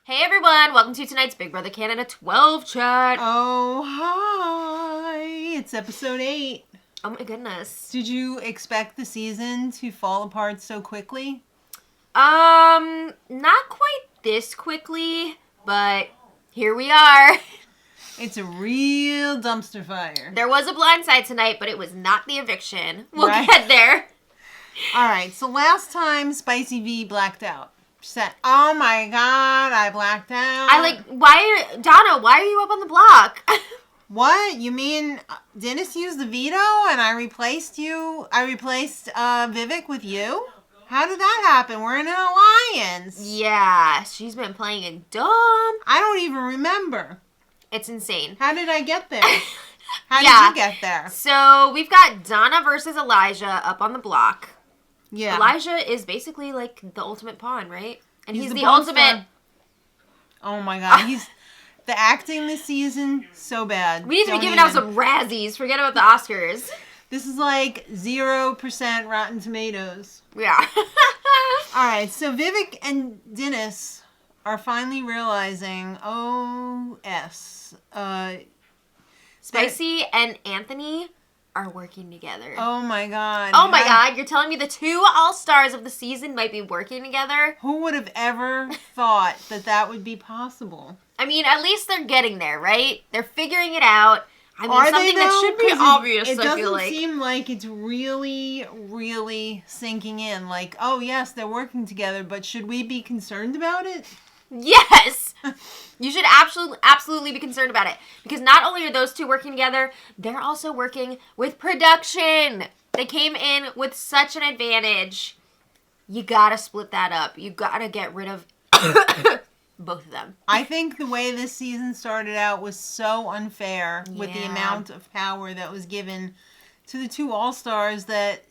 Hey everyone, welcome to tonight's Big Brother Canada 12 chat. Oh, hi. It's episode 8. Oh my goodness. Did you expect the season to fall apart so quickly? Not quite this quickly, but here we are. It's a real dumpster fire. There was a blindside tonight, but it was not the eviction. We'll Right. get there. All right, so last time Spicy V blacked out. She said, oh my God, I blacked out. Donna, why are you up on the block? What? You mean Dennis used the veto and I replaced Vivek with you? How did that happen? We're in an alliance. Yeah, she's been playing it dumb. I don't even remember. It's insane. How did I get there? How Yeah. did you get there? So we've got Donna versus Elijah up on the block. Yeah. Elijah is basically like the ultimate pawn, right? And he's the Bone ultimate. Star. Oh my God, he's the acting this season so bad. We need to be giving out some Razzies. Forget about the Oscars. This is like 0% Rotten Tomatoes. Yeah. All right, so Vivek and Dennis are finally realizing, Spicy and Anthony are working together. oh my God. Oh my God, you're telling me the two all-stars of the season might be working together? Who would have ever thought that would be possible? I mean, at least they're getting there, right? They're figuring it out. I mean, Are something they, that though? should be 'Cause obvious, it I feel like. doesn't seem like it's really, really sinking in. Like, oh yes, they're working together, but should we be concerned about it? Yes! You should absolutely be concerned about it. Because not only are those two working together, they're also working with production. They came in with such an advantage. You gotta split that up. You gotta get rid of both of them. I think the way this season started out was so unfair with the Yeah. amount of power that was given to the two all-stars that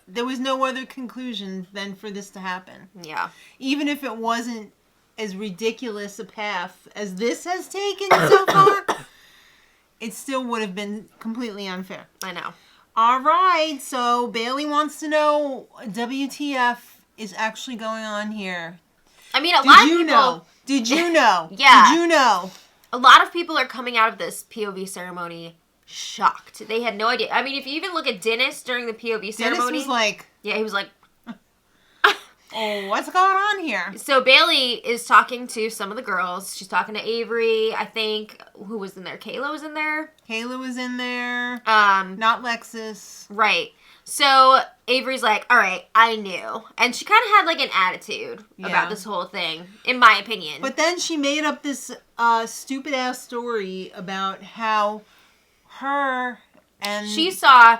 there was no other conclusion than for this to happen. Yeah. Even if it wasn't as ridiculous a path as this has taken so far, it still would have been completely unfair. I know. All right, so Bailey wants to know WTF is actually going on here. I mean, a lot of Did you people... know? Did you know? Yeah. Did you know? A lot of people are coming out of this POV ceremony shocked. They had no idea. I mean, if you even look at Dennis during the POV ceremony... Dennis was like, yeah, he was like... oh, what's going on here? So Bailey is talking to some of the girls. She's talking to Avery, I think. Who was in there? Kayla was in there. Kayla was in there. Not Lexus. Right. So Avery's like, all right, I knew. And she kind of had like an attitude about this whole thing, in my opinion. But then she made up this stupid-ass story about how her and... She saw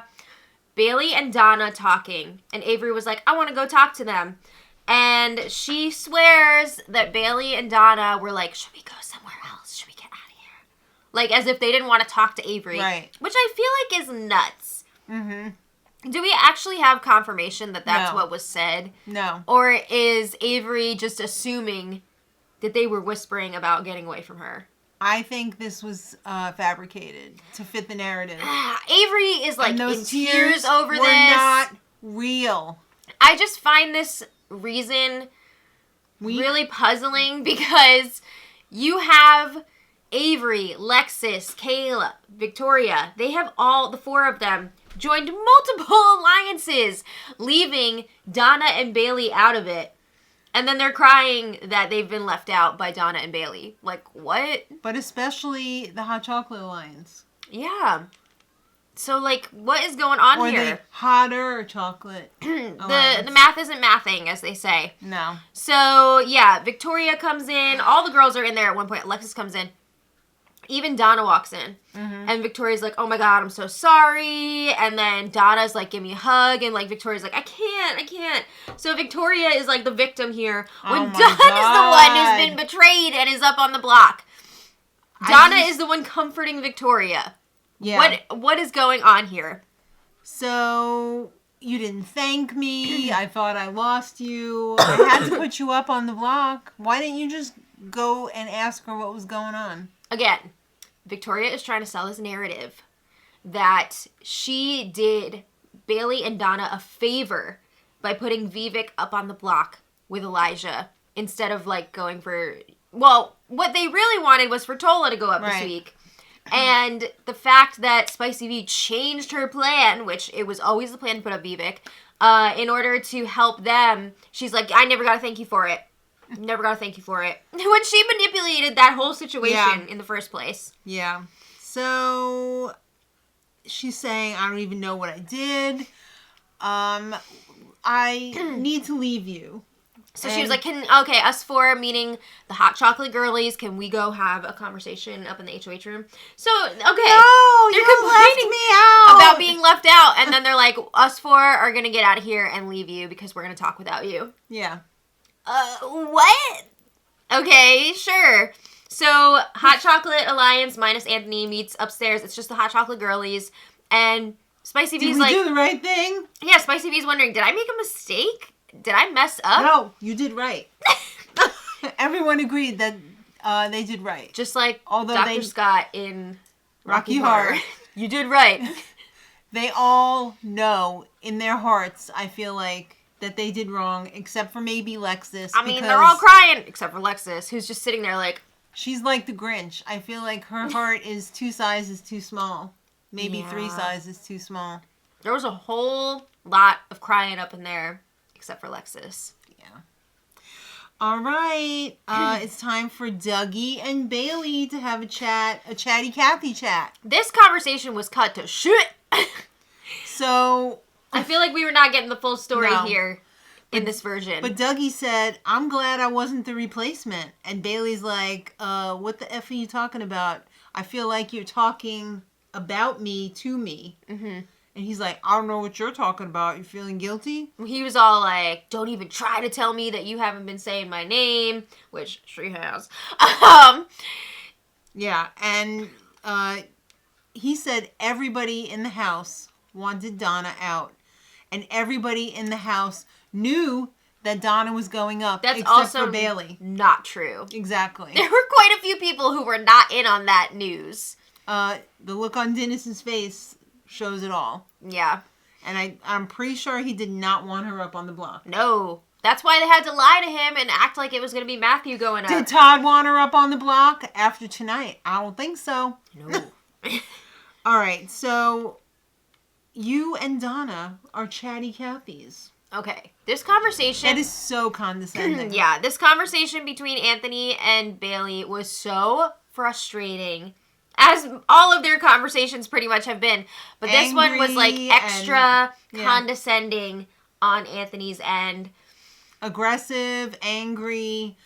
Bailey and Donna talking, and Avery was like, I want to go talk to them. And she swears that Bailey and Donna were like, should we go somewhere else? Should we get out of here? Like, as if they didn't want to talk to Avery. Right. Which I feel like is nuts. Mm-hmm. Do we actually have confirmation that that's No. what was said? No. Or is Avery just assuming that they were whispering about getting away from her? I think this was fabricated to fit the narrative. Avery is like And in those tears over were this. not real. I just find this reason really puzzling because you have Avery, Lexus, Kayla, Victoria. They have all, the four of them, joined multiple alliances, leaving Donna and Bailey out of it. And then they're crying that they've been left out by Donna and Bailey. Like, what? But especially the Hot Chocolate Alliance. Yeah. So, like, what is going on Or here? the Hotter Chocolate Alliance. The math isn't mathing, as they say. No. So, yeah, Victoria comes in. All the girls are in there at one point. Alexis comes in. Even Donna walks in. Mm-hmm. And Victoria's like, oh my God, I'm so sorry. And then Donna's like, give me a hug. And like, Victoria's like, I can't. So Victoria is like the victim here. When Oh my Donna's the one who's been God. betrayed and is up on the block. Donna is the one comforting Victoria. Yeah. What is going on here? So, you didn't thank me. I thought I lost you. I had to put you up on the block. Why didn't you just go and ask her what was going on? Again, Victoria is trying to sell this narrative that she did Bailey and Donna a favor by putting Vivek up on the block with Elijah instead of, like, going for... Well, what they really wanted was for Tola to go up this week. And the fact that Spicy V changed her plan, which it was always the plan to put up Vivek, in order to help them, she's like, I never got to thank you for it. Never got to thank you for it. When she manipulated that whole situation in the first place. Yeah. So, she's saying, I don't even know what I did. I need to leave you. So she was like, us four, meaning the hot chocolate girlies, can we go have a conversation up in the HOH room? So, okay. No, they're you left me out. about being left out. And then they're like, us four are going to get out of here and leave you because we're going to talk without you. Yeah. What? Okay, sure. So, Hot Chocolate Alliance minus Anthony meets upstairs. It's just the Hot Chocolate girlies. And Spicy V's like... Did we do the right thing? Yeah, Spicy V's wondering, did I make a mistake? Did I mess up? No, you did right. Everyone agreed that they did right. Just like Dr. Scott in Rocky Horror. You did right. They all know in their hearts, I feel like, that they did wrong, except for maybe Lexus. I mean, they're all crying, except for Lexus, who's just sitting there like... She's like the Grinch. I feel like her heart is 2 sizes too small. Maybe 3 sizes too small. There was a whole lot of crying up in there. Except for Lexus. Yeah. All right. It's time for Dougie and Bailey to have a chatty Cathy chat. This conversation was cut to shit. So... I feel like we were not getting the full story here in this version. But Dougie said, I'm glad I wasn't the replacement. And Bailey's like, what the F are you talking about? I feel like you're talking about me to me. Mm-hmm. And he's like, I don't know what you're talking about. You feeling guilty? He was all like, don't even try to tell me that you haven't been saying my name. Which she has. Yeah. And he said everybody in the house wanted Donna out. And everybody in the house knew that Donna was going up. That's except also for Bailey. Not true. Exactly. There were quite a few people who were not in on that news. The look on Dennis's face shows it all. Yeah. And I'm pretty sure he did not want her up on the block. No. That's why they had to lie to him and act like it was going to be Matthew going up. Did Todd want her up on the block after tonight? I don't think so. No. All right, so you and Donna are chatty Cathys. Okay. This conversation... That is so condescending. Yeah. This conversation between Anthony and Bailey was so frustrating. As all of their conversations pretty much have been. But this one was like extra condescending on Anthony's end. Aggressive, angry,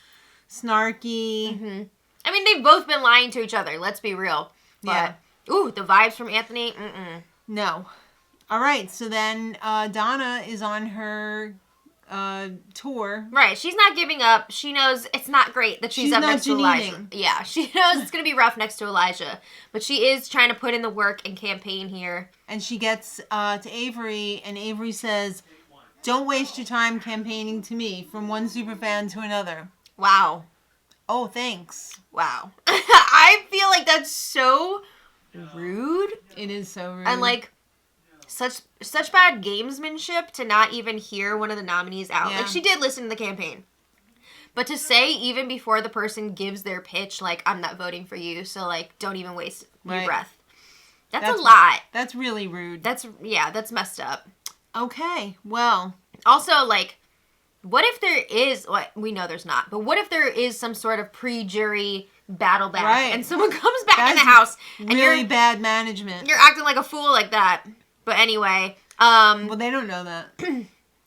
snarky. Mm-hmm. I mean, they've both been lying to each other. Let's be real. But, ooh, the vibes from Anthony, No. All right, so then Donna is on her tour. Right, she's not giving up. She knows it's not great that she's up next to Elijah. Yeah, she knows it's going to be rough next to Elijah. But she is trying to put in the work and campaign here. And she gets to Avery, and Avery says, don't waste your time campaigning to me from one superfan to another. Wow. Oh, thanks. Wow. I feel like that's so rude. It is so rude. And like, such bad gamesmanship to not even hear one of the nominees out. Yeah. Like, she did listen to the campaign. But to say, even before the person gives their pitch, like, I'm not voting for you, so, like, don't even waste your breath. That's a lot. That's really rude. That's messed up. Okay, well. Also, like, what if there is, well, we know there's not, but what if there is some sort of pre-jury battle back, and someone comes back in the house, and really bad management. You're acting like a fool like that. But anyway, well, they don't know that.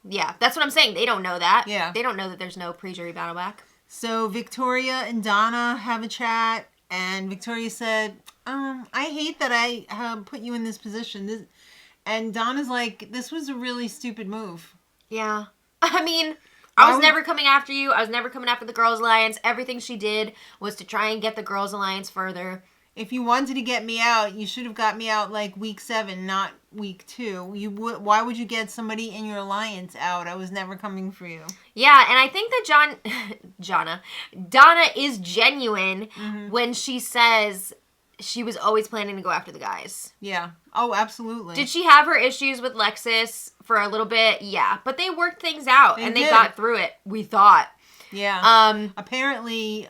Yeah, that's what I'm saying. They don't know that. Yeah. They don't know that there's no pre-jury battle back. So Victoria and Donna have a chat, and Victoria said, I hate that I put you in this position. And Donna's like, this was a really stupid move. Yeah. I mean, I was never coming after you. I was never coming after the Girls Alliance. Everything she did was to try and get the Girls Alliance further. If you wanted to get me out, you should have got me out like week 7, not week 2. Why would you get somebody in your alliance out? I was never coming for you. Yeah, and I think that Donna is genuine when she says she was always planning to go after the guys. Yeah. Oh, absolutely. Did she have her issues with Lexus for a little bit? Yeah. But they worked things out and they got through it, we thought. Yeah. Apparently,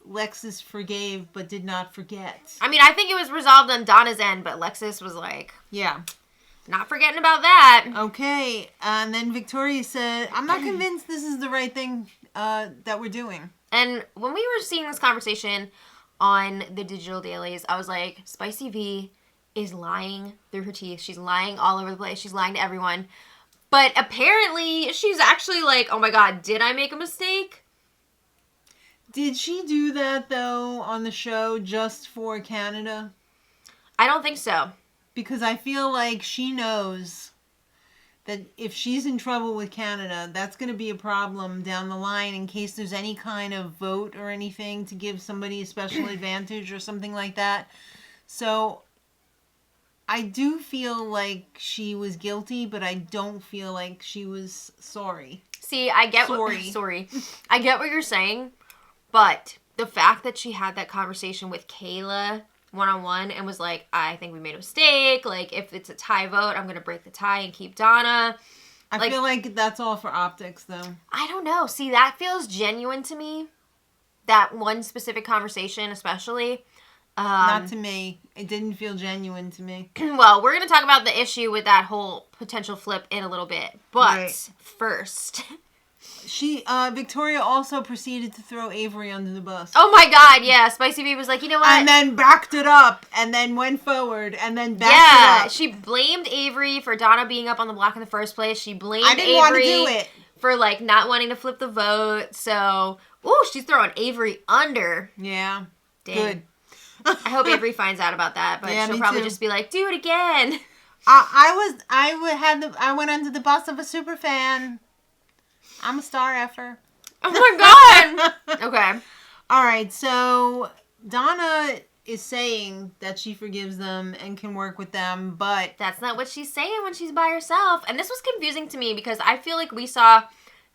Lexus forgave but did not forget. I mean, I think it was resolved on Donna's end, but Lexus was like, yeah, not forgetting about that. Okay. And then Victoria said, I'm not convinced this is the right thing that we're doing. And when we were seeing this conversation on the digital dailies, I was like, Spicy V is lying through her teeth. She's lying all over the place. She's lying to everyone. But apparently, she's actually like, oh my God, did I make a mistake? Did she do that, though, on the show just for Canada? I don't think so. Because I feel like she knows that if she's in trouble with Canada, that's going to be a problem down the line in case there's any kind of vote or anything to give somebody a special advantage or something like that. So I do feel like she was guilty, but I don't feel like she was sorry. See, I get sorry. I get what you're saying, but the fact that she had that conversation with Kayla one-on-one and was like, I think we made a mistake. Like, if it's a tie vote, I'm going to break the tie and keep Donna. I feel like that's all for optics, though. I don't know. See, that feels genuine to me. That one specific conversation, especially. Not to me. It didn't feel genuine to me. Well, we're going to talk about the issue with that whole potential flip in a little bit. But first... Victoria also proceeded to throw Avery under the bus. Oh my God, yeah. Spicy V was like, you know what? And then backed it up, and then went forward, and then backed it up. She blamed Avery for Donna being up on the block in the first place. She blamed I didn't want to Avery do it. for, like, not wanting to flip the vote. So, ooh, she's throwing Avery under. Yeah. Dang. Good. I hope Avery finds out about that, but she'll probably just be like, do it again. I went under the bus of a super fan. I'm a star effer. Oh my God. Okay. All right. So Donna is saying that she forgives them and can work with them, but that's not what she's saying when she's by herself. And this was confusing to me because I feel like we saw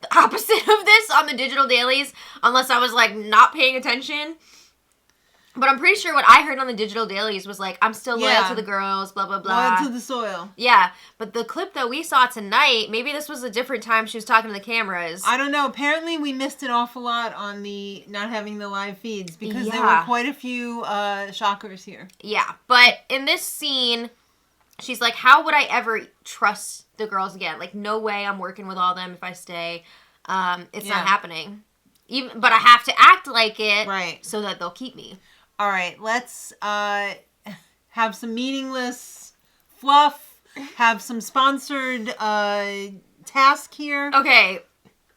the opposite of this on the digital dailies, unless I was like not paying attention. But I'm pretty sure what I heard on the digital dailies was like, I'm still loyal to the girls, blah, blah, blah. Loyal to the soil. Yeah, but the clip that we saw tonight, maybe this was a different time she was talking to the cameras. I don't know. Apparently we missed an awful lot on the not having the live feeds because there were quite a few shockers here. Yeah, but in this scene, she's like, how would I ever trust the girls again? Like, no way I'm working with all them if I stay. It's not happening. But I have to act like it so that they'll keep me. All right, let's have some meaningless fluff, have some sponsored task here. Okay,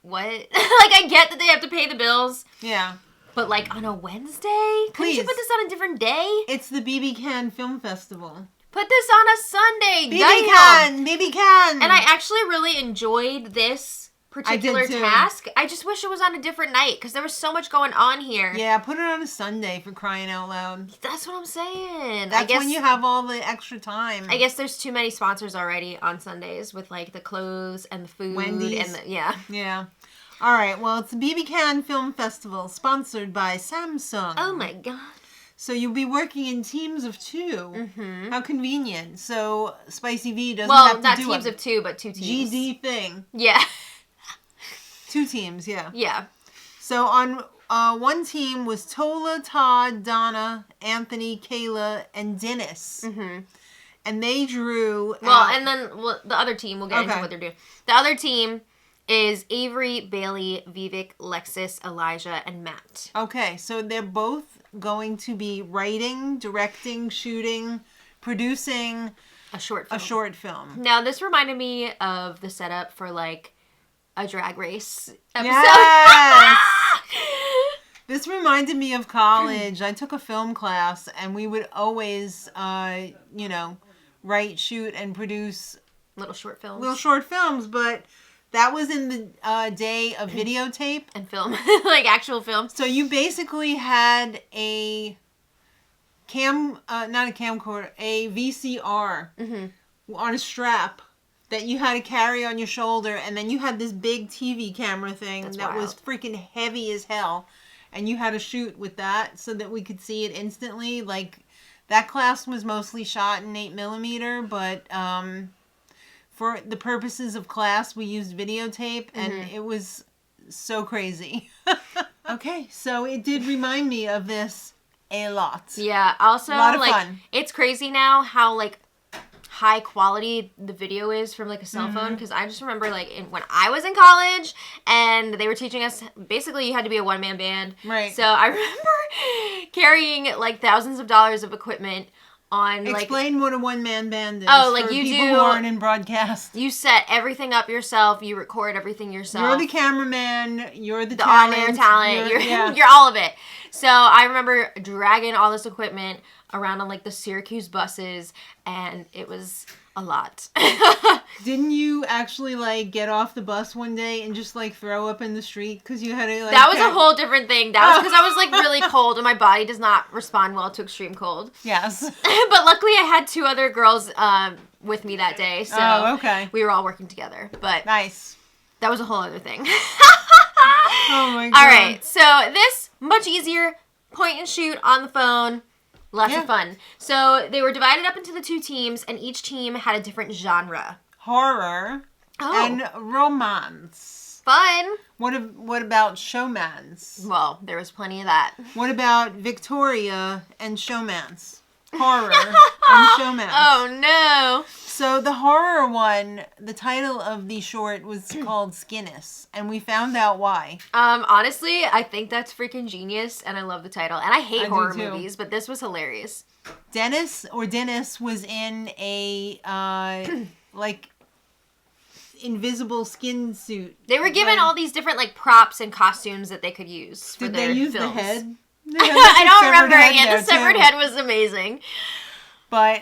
what? Like, I get that they have to pay the bills. Yeah. But, like, on a Wednesday? Couldn't you put this on a different day? It's the bbcan Film Festival. Put this on a Sunday. bbcan. And I actually really enjoyed this particular task. I just wish it was on a different night because there was so much going on here. Yeah, put it on a Sunday for crying out loud. That's what I'm saying. That's when you have all the extra time. I guess there's too many sponsors already on Sundays with like the clothes and the food. Wendy's. And yeah. Yeah. All right. Well, it's the bbcan Film Festival sponsored by Samsung. Oh my God. So you'll be working in teams of 2. Mm-hmm. How convenient. So Spicy V doesn't have to do not teams of 2, but 2 teams. GD thing. Yeah. 2 teams, yeah. Yeah. So on one team was Tola, Todd, Donna, Anthony, Kayla, and Dennis. Mm-hmm. And they drew... and then the other team, we'll get into what they're doing. The other team is Avery, Bailey, Vivek, Lexus, Elijah, and Matt. Okay, so they're both going to be writing, directing, shooting, producing... A short film. Now, this reminded me of the setup for, like, a Drag Race episode. Yes! This reminded me of college. I took a film class, and we would always, write, shoot, and produce... Little short films, but that was in the day of videotape. And film. Like actual film. So you basically had a not a camcorder, a VCR on a strap that you had to carry on your shoulder, and then you had this big TV camera thing that was freaking heavy as hell, and you had to shoot with that so that we could see it instantly. Like, that class was mostly shot in 8mm, but for the purposes of class, we used videotape, and it was so crazy. Okay, so it did remind me of this a lot. Yeah, also, a lot of like, fun. It's crazy now how, like, high quality the video is from, like, a cell phone, because I just remember, like, when I was in college, and they were teaching us, basically, you had to be a one-man band. Right. So I remember carrying, like, thousands of dollars of equipment on, like... Explain what a one-man band is like, for you people do... who aren't in broadcast. You set everything up yourself, you record everything yourself. You're the cameraman, you're the talent. On-air talent, you're all of it. So I remember dragging all this equipment around on, like, the Syracuse buses, and it was a lot. Didn't you actually, like, get off the bus one day and just, like, throw up in the street because you had to, like... That was a whole different thing. That was because I was, like, really cold, and my body does not respond well to extreme cold. Yes. But luckily I had 2 other girls with me that day, so okay. We were all working together. But nice. That was a whole other thing. Oh, my God. All right, so this, much easier, point and shoot on the phone. Lots of fun. So they were divided up into the 2 teams, and each team had a different genre. Horror and romance. Fun. What about showmance? Well, there was plenty of that. What about Victoria and showmance? Horror and showmance. Oh, no. So the horror one, the title of the short was called Skinnis, and we found out why. Honestly, I think that's freaking genius, and I love the title. And I hate horror movies, but this was hilarious. Dennis was in a, like, invisible skin suit. They were given all these different, like, props and costumes that they could use for their films. Did they use the head? I don't remember. Yeah, the severed head was amazing. But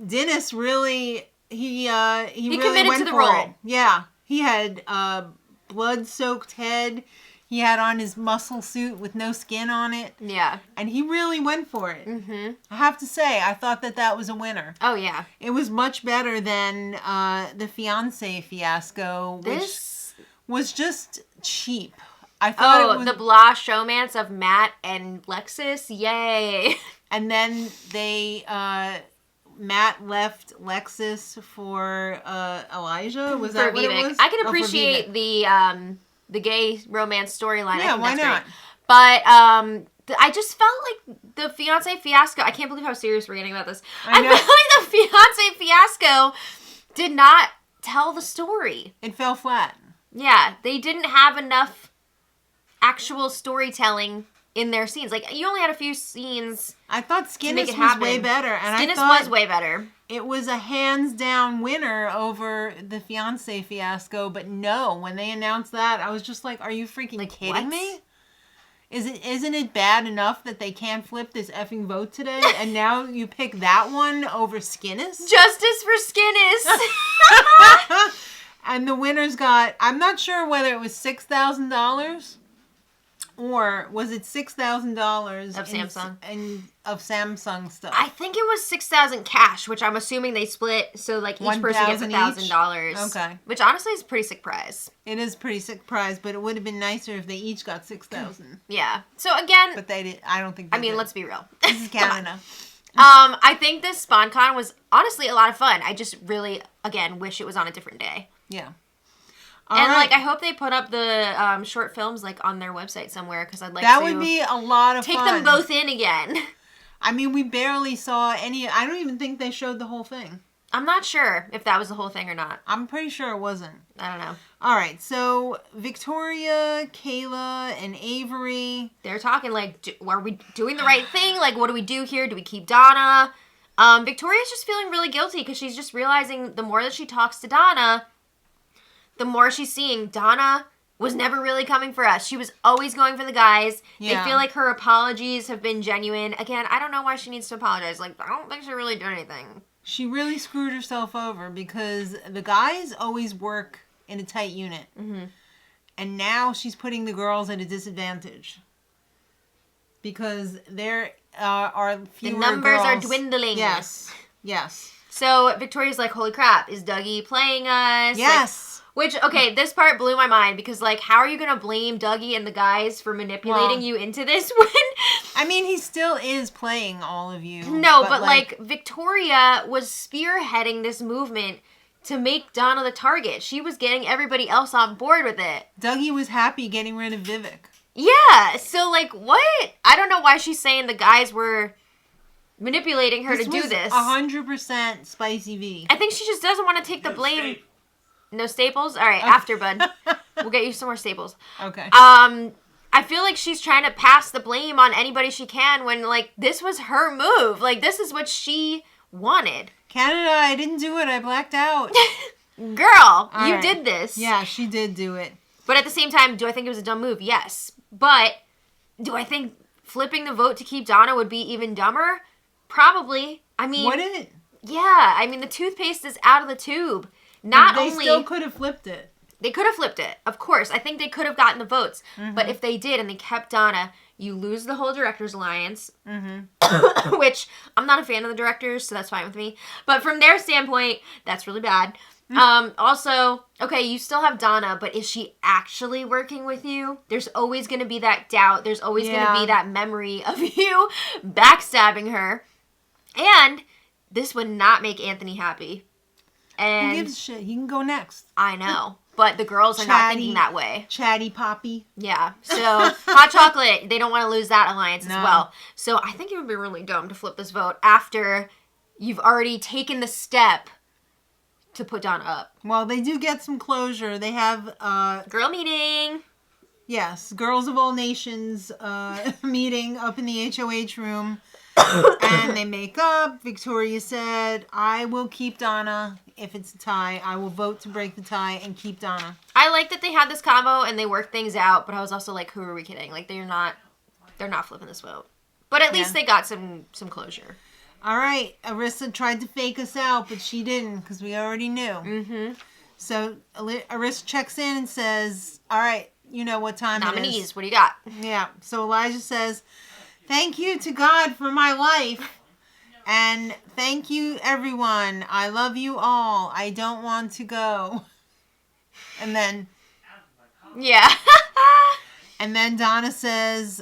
Dennis really... He really committed went to the for role. It. Yeah. He had blood-soaked head. He had on his muscle suit with no skin on it. Yeah. And he really went for it. Mm-hmm. I have to say, I thought that was a winner. Oh, yeah. It was much better than the fiancé fiasco, which was just cheap. I thought it was... the blah showmance of Matt and Lexus. Yay. And then they... Matt left Lexus for Elijah. Was that what it was? I can appreciate the gay romance storyline. Yeah, why not? Great. But I just felt like the fiance fiasco. I can't believe how serious we're getting about this. I felt like the fiance fiasco did not tell the story. It fell flat. Yeah, they didn't have enough actual storytelling in their scenes. Like, you only had a few scenes. I thought Skinnis was way better. And Skinnis was way better. It was a hands-down winner over the fiancé fiasco, but no, when they announced that, I was just like, are you freaking kidding me? Isn't it bad enough that they can't flip this effing vote today, and now you pick that one over Skinnis? Justice for Skinnis! And the winners got, I'm not sure whether it was $6,000 or was it $6,000 of Samsung of Samsung stuff. I think it was $6,000 cash, which I'm assuming they split, so like each person gets $1,000. Okay, which honestly is a pretty sick prize. It is a pretty sick prize, but it would have been nicer if they each got $6,000. Yeah. So again, but they did. I don't think. They did. Let's be real. This is Canada. I think this SpawnCon was honestly a lot of fun. I just really, again, wish it was on a different day. Yeah. And, like, I hope they put up the short films, like, on their website somewhere, because I'd like that would be a lot of fun. Take them both in again. I mean, we barely saw any... I don't even think they showed the whole thing. I'm not sure if that was the whole thing or not. I'm pretty sure it wasn't. I don't know. All right, so Victoria, Kayla, and Avery... They're talking, like, are we doing the right thing? Like, what do we do here? Do we keep Donna? Victoria's just feeling really guilty, because she's just realizing the more that she talks to Donna... the more she's seeing, Donna was never really coming for us. She was always going for the guys. Yeah. They feel like her apologies have been genuine. Again, I don't know why she needs to apologize. Like, I don't think she really did anything. She really screwed herself over because the guys always work in a tight unit. Mm-hmm. And now she's putting the girls at a disadvantage. Because there are fewer The numbers girls. are dwindling. Yes. Yes. So Victoria's like, holy crap, is Dougie playing us? Yes. Which, okay, this part blew my mind because, like, how are you going to blame Dougie and the guys for manipulating you into this when... I mean, he still is playing all of you. No, but like, Victoria was spearheading this movement to make Donna the target. She was getting everybody else on board with it. Dougie was happy getting rid of Vivek. Yeah, so, like, what? I don't know why she's saying the guys were manipulating her to do this. 100% Spicy V. I think she just doesn't want to take the blame. No staples? All right, after, bud. We'll get you some more staples. Okay. I feel like she's trying to pass the blame on anybody she can when, like, this was her move. Like, this is what she wanted. Canada, I didn't do it. I blacked out. Girl, All you right. did this. Yeah, she did do it. But at the same time, do I think it was a dumb move? Yes. But do I think flipping the vote to keep Donna would be even dumber? Probably. I mean... Would it? Yeah. I mean, the toothpaste is out of the tube. They still could have flipped it. They could have flipped it, of course. I think they could have gotten the votes. Mm-hmm. But if they did and they kept Donna, you lose the whole Directors Alliance. Mm-hmm. Which, I'm not a fan of the directors, so that's fine with me. But from their standpoint, that's really bad. Also, okay, you still have Donna, but is she actually working with you? There's always going to be that doubt. There's always going to be that memory of you backstabbing her. And this would not make Anthony happy. And who gives a shit? He can go next. I know. But the girls are not thinking that way. Chatty Poppy. Yeah. So, Hot Chocolate, they don't want to lose that alliance as well. So, I think it would be really dumb to flip this vote after you've already taken the step to put Donna up. Well, they do get some closure. They have... girl meeting. Yes. Girls of All Nations meeting up in the HOH room. And they make up. Victoria said, I will keep Donna. If it's a tie, I will vote to break the tie and keep Donna. I like that they had this combo and they worked things out, but I was also like, who are we kidding? Like, they're not flipping this vote. But at least they got some closure. All right. Arissa tried to fake us out, but she didn't because we already knew. Mm-hmm. So Arissa checks in and says, all right, you know what time it is. Nominees, what do you got? Yeah. So Elijah says, thank you to God for my life. And thank you, everyone. I love you all. I don't want to go. And then... Yeah. And then Donna says,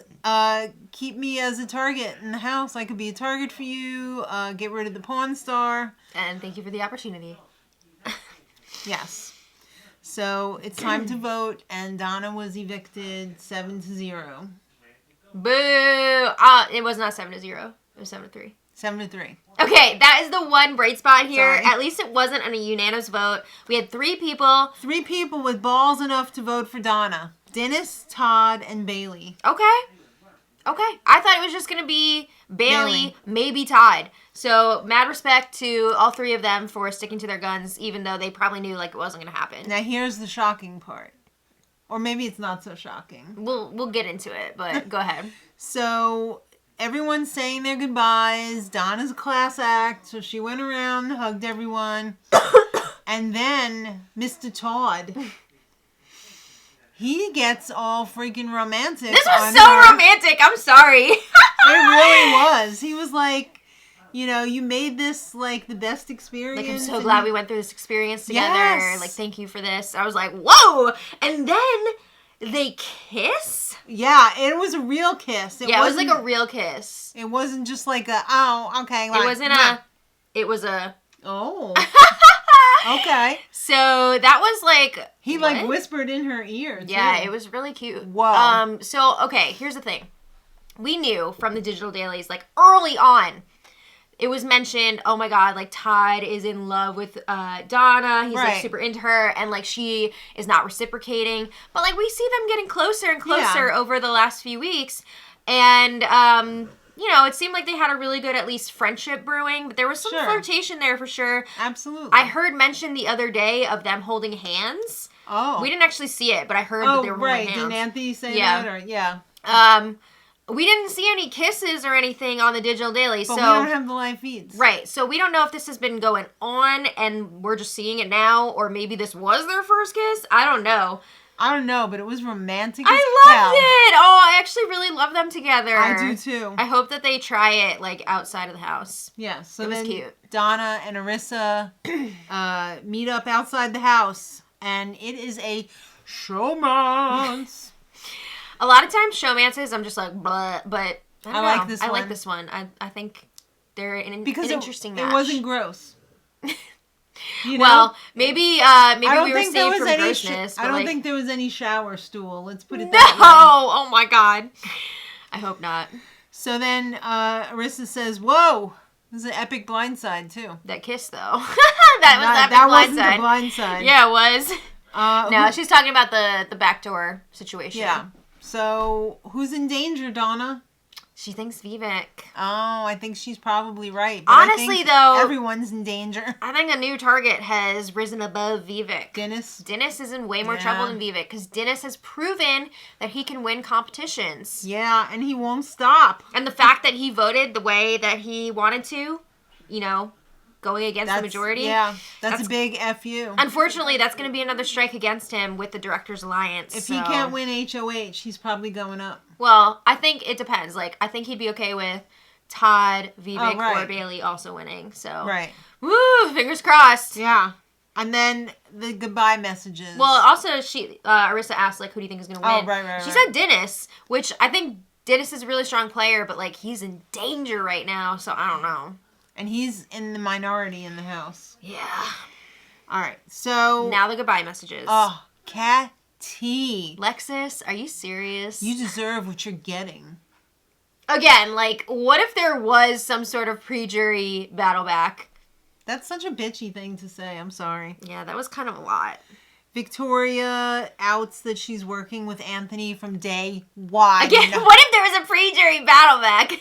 keep me as a target in the house. I could be a target for you. Get rid of the Pawn Star. And thank you for the opportunity. Yes. So it's time to vote. And Donna was evicted 7-0. Boo! It was not 7-0. It was 7-3. 7-3. Okay, that is the one bright spot here. Sorry. At least it wasn't on a unanimous vote. We had 3 people. 3 people with balls enough to vote for Donna. Dennis, Todd, and Bailey. Okay. I thought it was just going to be Bailey, maybe Todd. So, mad respect to all 3 of them for sticking to their guns, even though they probably knew like it wasn't going to happen. Now, here's the shocking part. Or maybe it's not so shocking. We'll get into it, but go ahead. So... everyone's saying their goodbyes. Donna's a class act, so she went around, hugged everyone. And then Mr. Todd, he gets all freaking romantic. This was so romantic. I'm sorry. It really was. He was like, you know, you made this like the best experience. Like, I'm so glad we went through this experience together. Yes. Like, thank you for this. I was like, whoa! And then they kiss? Yeah, it was a real kiss. It was like a real kiss. It wasn't just like a, oh, okay. Like, it wasn't it was a... Oh. Okay. So that was like... He like whispered in her ear, too. Yeah, it was really cute. Whoa. So, okay, here's the thing. We knew from the digital dailies, like, early on, it was mentioned, oh my god, like, Todd is in love with Donna. He's, like, super into her. And, like, she is not reciprocating. But, like, we see them getting closer and closer over the last few weeks. And, you know, it seemed like they had a really good, at least, friendship brewing. But there was some flirtation there for sure. Absolutely. I heard mention the other day of them holding hands. Oh. We didn't actually see it, but I heard that they were holding hands. Didn't Anthony say that? Or, yeah. We didn't see any kisses or anything on the digital daily, but we don't have the live feeds. Right, so we don't know if this has been going on and we're just seeing it now, or maybe this was their first kiss. I don't know. But it was romantic. I loved it. Oh, I actually really love them together. I do too. I hope that they try it like outside of the house. Yeah, so it was cute. Donna and Arissa meet up outside the house, and it is a showmance. A lot of times, showmances, I'm just like, blah, but I don't know. like this one. I like this one. I think they're an interesting match. It wasn't gross. You know? Well, maybe we were saved from any grossness. I don't think there was any shower stool. Let's put it No! that way. Oh my god. I hope not. So then Arissa says, "Whoa, this is an epic blindside too." That kiss, though. that wasn't blindside. the blindside. Yeah, it was. No, Who- she's talking about the backdoor situation. Yeah. So who's in danger, Donna? She thinks Vivek. Oh, I think she's probably right. But Honestly, I think though, everyone's in danger. I think a new target has risen above Vivek. Dennis is in way more trouble than Vivek because Dennis has proven that he can win competitions. Yeah, and he won't stop. And the fact that he voted the way that he wanted to, you know, going against the majority. Yeah, that's a big FU. Unfortunately, that's going to be another strike against him with the Directors Alliance. If he can't win HOH, he's probably going up. Well, I think it depends. Like, I think he'd be okay with Todd, Vivek, or Bailey also winning. So, right. Woo! Fingers crossed. Yeah. And then the goodbye messages. Well, also, Arissa asked, like, who do you think is going to win? Oh, right. She said Dennis, which I think Dennis is a really strong player, but, like, he's in danger right now, so I don't know. And he's in the minority in the house. Yeah. All right, so... Now the goodbye messages. Oh, Cat T. Lexus, are you serious? You deserve what you're getting. Again, like, what if there was some sort of pre-jury battle back? That's such a bitchy thing to say. I'm sorry. Yeah, that was kind of a lot. Victoria outs that she's working with Anthony from day one. Again, what if there was a pre-jury battle back?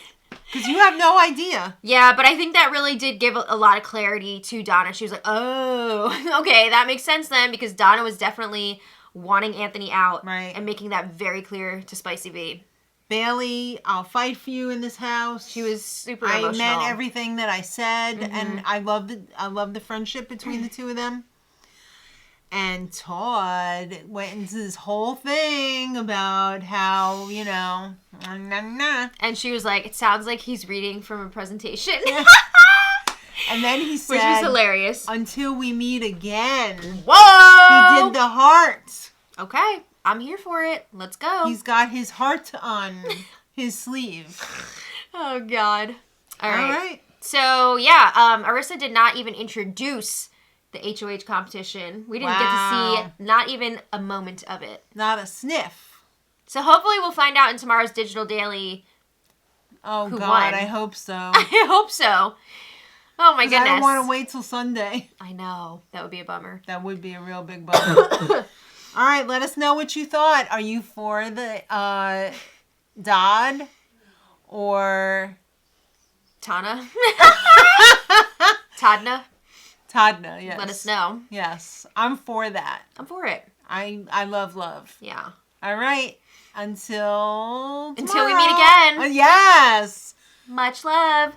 Because you have no idea. Yeah, but I think that really did give a lot of clarity to Donna. She was like, oh, okay, that makes sense then, because Donna was definitely wanting Anthony out. Right. And making that very clear to Spicy V. Bailey, I'll fight for you in this house. She was super emotional. I meant everything that I said, and I love the friendship between the two of them. And Todd went into this whole thing about how, you know, And she was like, it sounds like he's reading from a presentation. And then he said, which was hilarious. Until we meet again. Whoa! He did the heart. Okay, I'm here for it. Let's go. He's got his heart on his sleeve. Oh, God. All right. So, yeah, Arissa did not even introduce the HOH competition. We didn't get to see not even a moment of it. Not a sniff. So hopefully we'll find out in tomorrow's Digital Daily who God, won. I hope so. I hope so. Oh my goodness. I don't want to wait till Sunday. I know. That would be a bummer. That would be a real big bummer. All right, let us know what you thought. Are you for the Dodd or Tana? Tadna? Tadna, yes. Let us know. Yes, I'm for that. I'm for it. I love. Yeah. All right. Until we meet again. Yes. Much love.